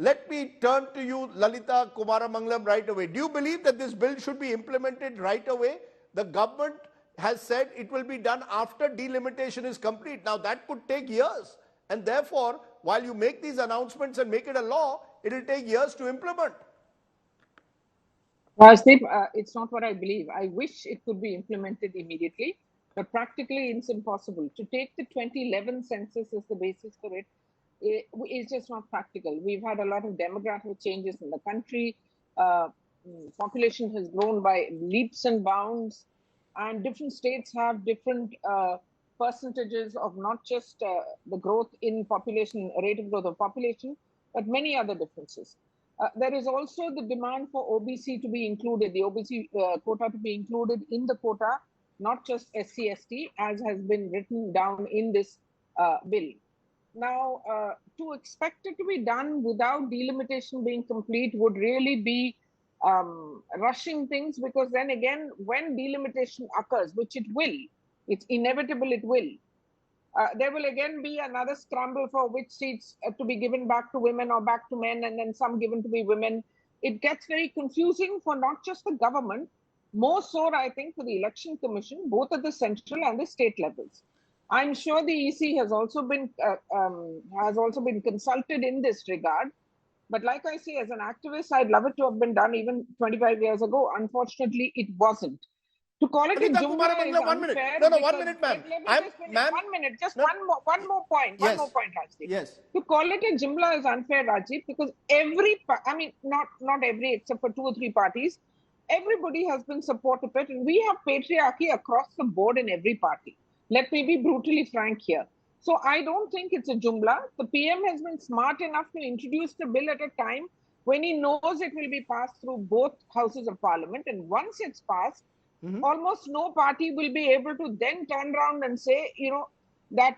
Let me turn to you, Lalita Kumaramangalam, right away. Do you believe that this bill should be implemented right away? The government has said it will be done after delimitation is complete. Now that could take years. And therefore, while you make these announcements and make it a law, it will take years to implement. Steve, it's not what I believe. I wish it could be implemented immediately, but practically it's impossible. To take the 2011 census as the basis for it, it's just not practical. We've had a lot of demographic changes in the country. Population has grown by leaps and bounds, and different states have different percentages of not just the growth in population, rate of growth of population, but many other differences. There is also the demand for OBC to be included, the OBC quota to be included in the quota, not just SC/ST, as has been written down in this bill. Now, to expect it to be done without delimitation being complete would really be rushing things, because then again, when delimitation occurs, which it will, it's inevitable it will, there will again be another scramble for which seats to be given back to women or back to men, and then some given to be women. It gets very confusing for not just the government, more so I think for the Election Commission, both at the central and the state levels. I'm sure the EC has also been consulted in this regard. But like I say, as an activist, I'd love it to have been done even 25 years ago. Unfortunately, it wasn't. To call it a jumla is unfair. No, 1 minute, ma'am. One minute, just one more point. Yes. One more point, Rajdeep. Yes. To call it a jumla is unfair, Rajiv, because not every, except for 2 or 3 parties, everybody has been supportive of it, and we have patriarchy across the board in every party. Let me be brutally frank here. So I don't think it's a jumla. The PM has been smart enough to introduce the bill at a time when he knows it will be passed through both houses of parliament. And once it's passed, almost no party will be able to then turn around and say, that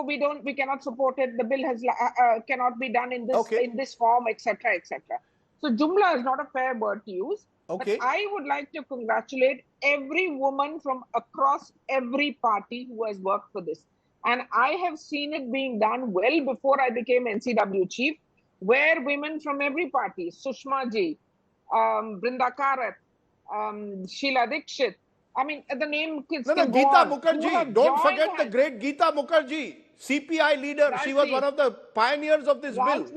we cannot support it. The bill has cannot be done in this form, etc., etc. So jumla is not a fair word to use. Okay. But I would like to congratulate every woman from across every party who has worked for this. And I have seen it being done well before I became NCW chief, where women from every party, Sushma ji, Brinda Karat, Sheila Dikshit, the name kids can go Geeta on, Mukherjee. Don't forget the great Geeta Mukherjee, CPI leader. She was one of the pioneers of this bill.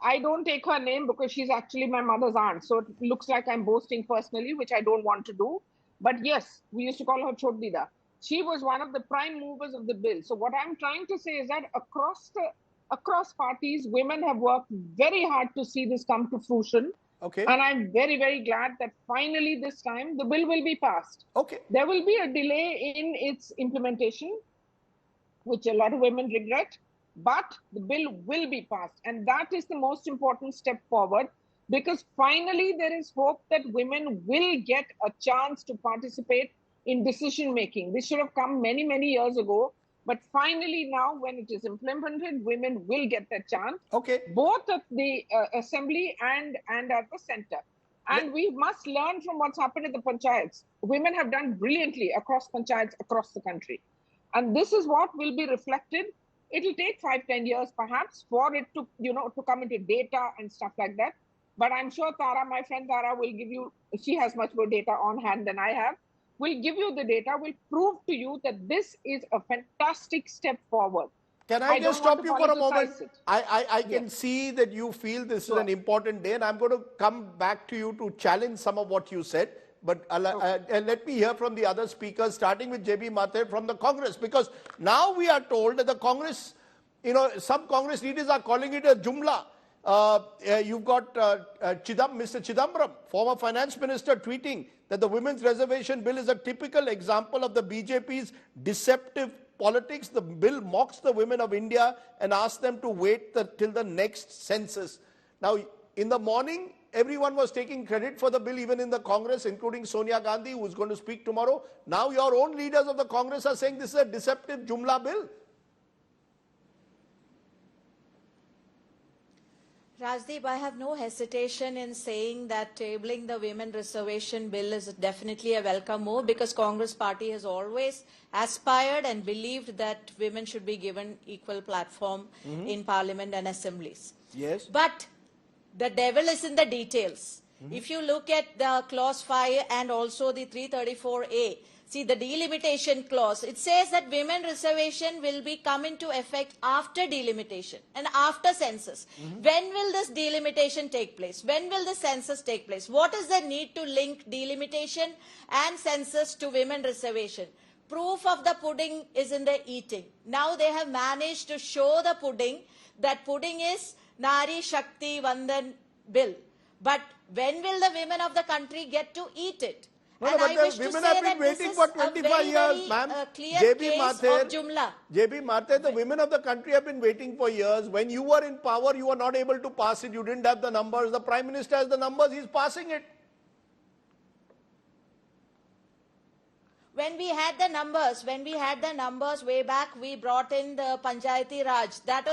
I don't take her name because she's actually my mother's aunt. So it looks like I'm boasting personally, which I don't want to do. But yes, we used to call her Chot Dida. She was one of the prime movers of the bill. So what I'm trying to say is that across parties, women have worked very hard to see this come to fruition. Okay. And I'm very, very glad that finally this time the bill will be passed. Okay. There will be a delay in its implementation, which a lot of women regret, but the bill will be passed. And that is the most important step forward, because finally there is hope that women will get a chance to participate in decision making. This should have come many, many years ago. But finally now, when it is implemented, women will get that chance. Okay. Both at the assembly and at the center. And we must learn from what's happened at the panchayats. Women have done brilliantly across panchayats across the country. And this is what will be reflected. It'll take 5-10 years perhaps for it to, to come into data and stuff like that. But I'm sure Tara, my friend Tara, will give you, she has much more data on hand than I have, will give you the data, will prove to you that this is a fantastic step forward. Can I just stop you for a moment? I can see that you feel this is an important day, and I'm going to come back to you to challenge some of what you said. But let me hear from the other speakers, starting with JB Mathe from the Congress, because now we are told that the Congress, some Congress leaders are calling it a jumla. You've got Mr. Chidambaram, former finance minister, tweeting that the women's reservation bill is a typical example of the BJP's deceptive politics. The bill mocks the women of India and asks them to wait till the next census. Now, in the morning, everyone was taking credit for the bill, even in the Congress, including Sonia Gandhi, who is going to speak tomorrow. Now, your own leaders of the Congress are saying this is a deceptive jumla bill. Rajdeep, I have no hesitation in saying that tabling the women reservation bill is definitely a welcome move, because Congress party has always aspired and believed that women should be given equal platform in parliament and assemblies. Yes. But the devil is in the details. If you look at the clause 5 and also the 334A, see the delimitation clause, it says that women reservation will be come into effect after delimitation and after census. When will this delimitation take place? When will the census take place? What is the need to link delimitation and census to women reservation? Proof of the pudding is in the eating. Now they have managed to show the pudding. That pudding is Nari Shakti Vandan bill. But when will the women of the country get to eat it? No, And but I the wish to women say have been that this waiting is for a 25 very, years, ma'am. clear JB case Mathur, of Jumla. JB Mathur, the women of the country have been waiting for years. When you were in power, you were not able to pass it. You didn't have the numbers. The Prime Minister has the numbers. He's passing it. When we had the numbers way back, we brought in the Panchayati Raj. That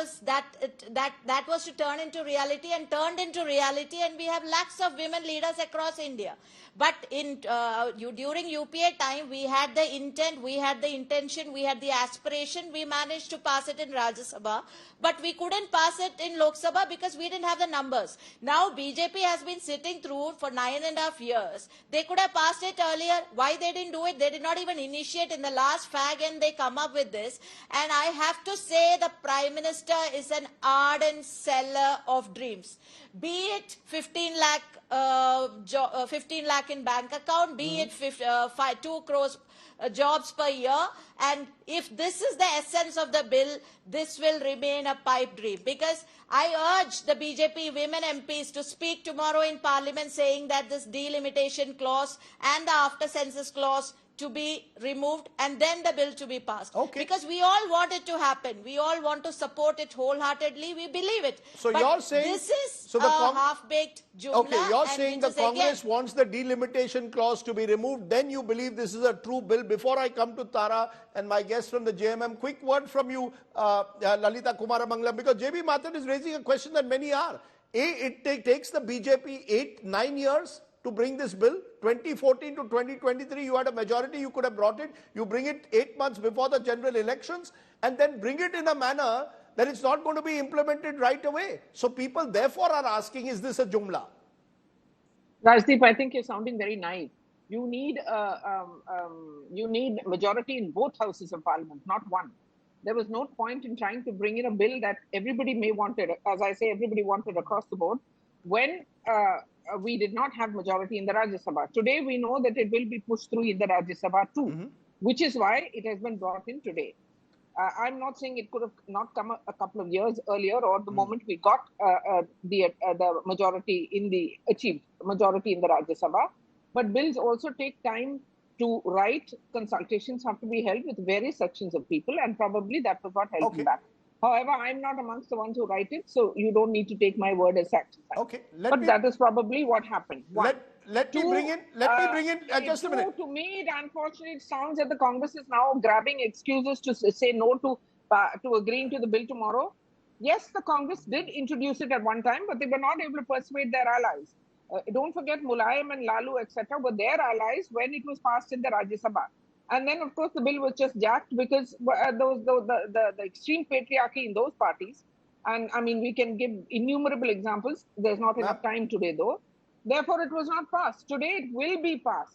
was to turn into reality and turned into reality, and we have lakhs of women leaders across India. But during UPA time, we had the intent, we had the intention, we had the aspiration. We managed to pass it in Rajya Sabha, but we couldn't pass it in Lok Sabha because we didn't have the numbers. Now BJP has been sitting through for 9.5 years. They could have passed it earlier. Why they didn't do it? They did not even initiate in the last fag, and they come up with this. And I have to say the Prime Minister is an ardent seller of dreams. Be it 15 lakh in bank account, be it 2 crores jobs per year, and if this is the essence of the bill, this will remain a pipe dream. Because I urge the BJP women MPs to speak tomorrow in Parliament saying that this delimitation clause and the after census clause to be removed and then the bill to be passed. Okay. Because we all want it to happen. We all want to support it wholeheartedly. We believe it. So but you're saying this is a half-baked jumla. Okay, you're and saying the Congress wants the delimitation clause to be removed. Then you believe this is a true bill. Before I come to Tara and my guest from the JMM, quick word from you, Lalita Kumaramangalam, because JB Mathur is raising a question that many are. It takes the BJP 8-9 years to bring this bill. 2014 to 2023, you had a majority, you could have brought it. You bring it 8 months before the general elections and then bring it in a manner that it's not going to be implemented right away. So people therefore are asking, is this a jumla? Rajdeep, I think you're sounding very naive. You need majority in both houses of parliament, not one. There was no point in trying to bring in a bill that everybody may wanted. As I say, everybody wanted across the board. When we did not have majority in the Rajya Sabha. Today, we know that it will be pushed through in the Rajya Sabha too, which is why it has been brought in today. I'm not saying it could have not come a couple of years earlier or the moment we got the majority achieved majority in the Rajya Sabha. But bills also take time to write. Consultations have to be held with various sections of people, and probably that was what held them back. However, I'm not amongst the ones who write it, so you don't need to take my word as fact. Okay, but that is probably what happened. Let me bring in just a minute. To me, unfortunately, it sounds that the Congress is now grabbing excuses to say no to agreeing to the bill tomorrow. Yes, the Congress did introduce it at one time, but they were not able to persuade their allies. Don't forget Mulayam and Lalu, etc., were their allies when it was passed in the Rajya Sabha. And then, of course, the bill was just jacked because the extreme patriarchy in those parties. And I mean, we can give innumerable examples. There's not enough time today, though. Therefore, it was not passed. Today, it will be passed.